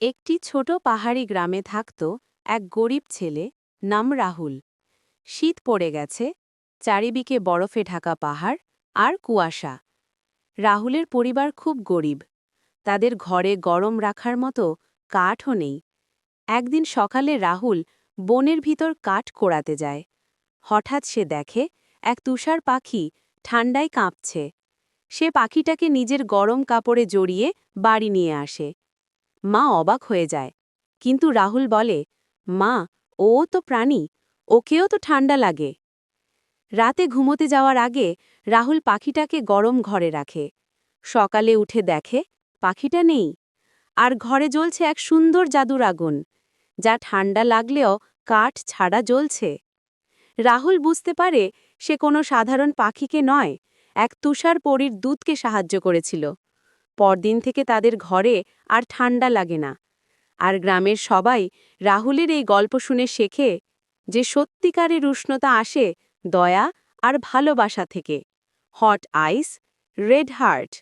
একটি ছোট পাহাড়ি গ্রামে থাকত এক গরিব ছেলে, নাম রাহুল। শীত পড়ে গেছে, চারিদিকে বরফে ঢাকা পাহাড় আর কুয়াশা। রাহুলের পরিবার খুব গরিব, তাদের ঘরে গরম রাখার মতো কাঠও নেই। একদিন সকালে রাহুল বনের ভিতর কাঠ কোড়াতে যায়। হঠাৎ সে দেখে এক তুষার পাখি ঠান্ডায় কাঁপছে। সে পাখিটাকে নিজের গরম কাপড়ে জড়িয়ে বাড়ি নিয়ে আসে। মা অবাক হয়ে যায়, কিন্তু রাহুল বলে, মা, ও তো প্রাণী, ওকেও তো ঠান্ডা লাগে। রাতে ঘুমোতে যাওয়ার আগে রাহুল পাখিটাকে গরম ঘরে রাখে। সকালে উঠে দেখে পাখিটা নেই, আর ঘরে জ্বলছে এক সুন্দর জাদুর আগুন, যা ঠান্ডা লাগলেও কাঠ ছাড়া জ্বলছে। রাহুল বুঝতে পারে সে কোনো সাধারণ পাখিকে নয়, এক তুষার পরীর দূতকে সাহায্য করেছিল। পরদিন থেকে তাদের ঘরে আর ঠান্ডা লাগে না। আর গ্রামের সবাই রাহুলের এই গল্প শুনে শেখে যে সত্যিকারের উষ্ণতা আসে দয়া আর ভালোবাসা থেকে। হট আইস, রেড হার্ট।